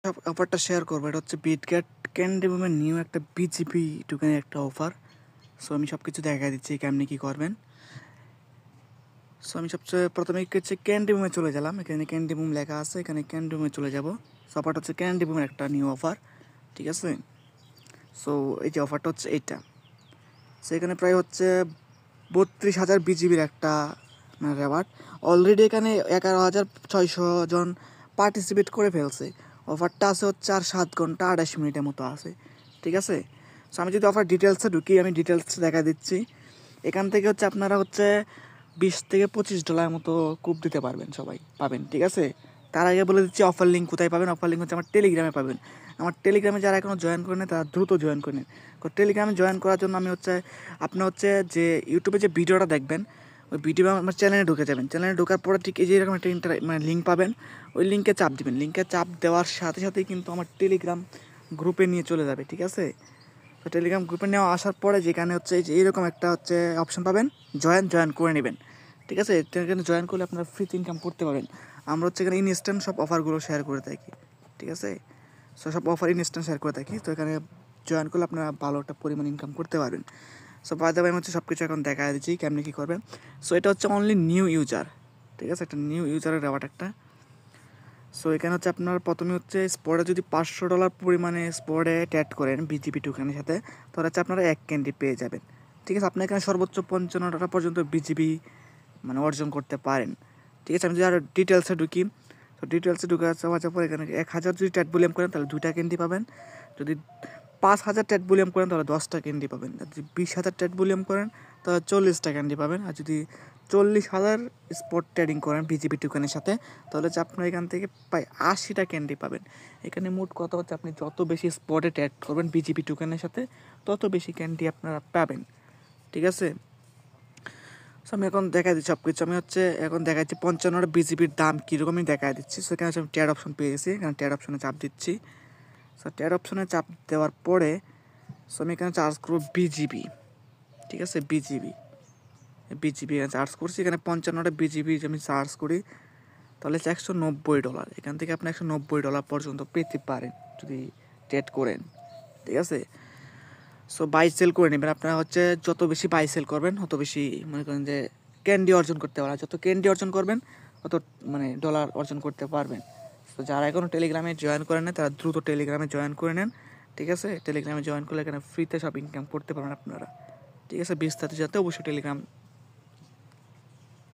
অফারটা শেয়ার করবো, এটা হচ্ছে বিটগেট ক্যান্ডি বুমের নিউ একটা বিজিপি টোকেনের একটা অফার। সো আমি সব কিছু দেখা দিচ্ছি কেমনি কী করবেন। সো আমি সবচেয়ে প্রথমে হচ্ছে ক্যান্ডি বুমে চলে গেলাম, এখানে ক্যান্ডি বুম লেখা আছে, এখানে ক্যান্ডি বুমে চলে যাব। সো অফারটা হচ্ছে ক্যান্ডি বুমের একটা নিউ অফার, ঠিক আছে। সো এই যে অফারটা হচ্ছে এইটা। সো এখানে প্রায় হচ্ছে 32,000 বিজিবির একটা মানে রেওয়ার্ড। অলরেডি এখানে 11,600 জন পার্টিসিপেট করে ফেলছে। অফারটা আছে হচ্ছে আর 7 ঘন্টা 28 মিনিটের মতো আছে, ঠিক আছে। সো আমি যদি অফার ডিটেলসে ঢুকি, আমি ডিটেলস দেখা দিচ্ছি। এখান থেকে হচ্ছে আপনারা হচ্ছে $20 থেকে $25 মতো কুপ দিতে পারবেন, সবাই পাবেন, ঠিক আছে। তার আগে বলে দিচ্ছি অফার লিঙ্ক কোথায় পাবেন। অফার লিঙ্ক হচ্ছে আমার টেলিগ্রামে পাবেন। আমার টেলিগ্রামে যারা এখনও জয়েন করে নেয় তারা দ্রুত জয়েন করে নেন। টেলিগ্রামে জয়েন করার জন্য আমি হচ্ছে আপনি হচ্ছে যে ইউটিউবে যে ভিডিওটা দেখবেন, ওই ভিডিও আমার চ্যানেলে ঢুকে যাবেন। চ্যানেলে ঢোকার পরে ঠিক এই যে এরকম একটা মানে লিঙ্ক পাবেন, ওই লিঙ্কে চাপ দিবেন। লিঙ্কে চাপ দেওয়ার সাথে সাথেই কিন্তু আমার টেলিগ্রাম গ্রুপে নিয়ে চলে যাবে, ঠিক আছে। তো টেলিগ্রাম গ্রুপে নেওয়া আসার পরে যেখানে হচ্ছে এই যে এইরকম একটা হচ্ছে অপশন পাবেন, জয়েন করে নেবেন, ঠিক আছে। এখানে জয়েন করলে আপনারা ফ্রিতে ইনকাম করতে পারবেন। আমরা হচ্ছে এখানে ইনস্ট্যান্ট সব অফারগুলো শেয়ার করে থাকি, ঠিক আছে। সব অফার ইনস্ট্যান্ট শেয়ার করে থাকি। তো এখানে জয়েন করলে আপনারা ভালো একটা পরিমাণ ইনকাম করতে পারবেন। সো বাই দ্য ওয়ে আমি হচ্ছে সব কিছু এখন দেখা দিচ্ছি কেমনি কী করবেন। সো এটা হচ্ছে অনলি নিউ ইউজার, ঠিক আছে, একটা নিউ ইউজারের রেওয়ার্ড একটা। সো এখানে হচ্ছে আপনার প্রথমে হচ্ছে স্পটে যদি $500 পরিমাণে স্পটে ট্যাড করেন বিজিপি টোকেনের সাথে, তাহলে হচ্ছে আপনারা 1 ক্যান্ডি পেয়ে যাবেন, ঠিক আছে। আপনি এখানে সর্বোচ্চ $55 পর্যন্ত বিজিবি মানে অর্জন করতে পারেন, ঠিক আছে। আমি যদি আরও ডিটেলসে ঢুকি, তো ডিটেলসে ঢুকে যাওয়ার পর এখানে 1,000 যদি ট্যাড ভলিউম করেন তাহলে 2টা ক্যান্ডি পাবেন। যদি 5,000 ট্যাড ভলিউম করেন তাহলে 10টা ক্যান্ডি পাবেন। আর যদি 20,000 ট্যাড ভলিউম করেন তাহলে 40টা ক্যান্ডি পাবেন। আর যদি 40,000 স্পট ট্রেডিং করেন বিজিবি টোকেনের সাথে, তাহলে হচ্ছে আপনার এখান থেকে প্রায় 80টা ক্যান্ডি পাবেন। এখানে মোট কথা হচ্ছে আপনি যত বেশি স্পটে ট্রেড করবেন বিজিবি টোকেনের সাথে, তত বেশি ক্যান্ডি আপনারা পাবেন, ঠিক আছে। সো আমি এখন দেখাই দিচ্ছি সব কিছু। আমি হচ্ছে এখন দেখাচ্ছি 55টা বিজিবির দাম কীরকম আমি দেখাই দিচ্ছি। সেখানে হচ্ছে আমি ট্যাড অপশন পেয়ে গেছি, এখানে ট্যাড অপশনে চাপ দিচ্ছি। সো ট্যাড অপশনে চাপ দেওয়ার পরে সো আমি এখানে চার্জ করবো বিজিবি, ঠিক আছে। বিজিবি চার্জ করছি, এখানে 55টা বিজিবি আমি চার্জ করি, তাহলে হচ্ছে $190। এখান থেকে আপনি $190 পর্যন্ত পেতে পারেন যদি ট্রেড করেন, ঠিক আছে। সো বাই সেল করে নেবেন। আপনারা হচ্ছে যত বেশি বাই সেল করবেন তত বেশি মনে করেন যে ক্যান্ডি অর্জন করতে পারবেন। যত ক্যান্ডি অর্জন করবেন তত মানে ডলার অর্জন করতে পারবেন। তো যারা এখনও টেলিগ্রামে জয়েন করে নেন তারা দ্রুত টেলিগ্রামে জয়েন করে নেন, ঠিক আছে। টেলিগ্রামে জয়েন করলে এখানে ফ্রিতে সব ইনকাম করতে পারবেন আপনারা, ঠিক আছে। বিস্তারিত যাতে অবশ্যই টেলিগ্রাম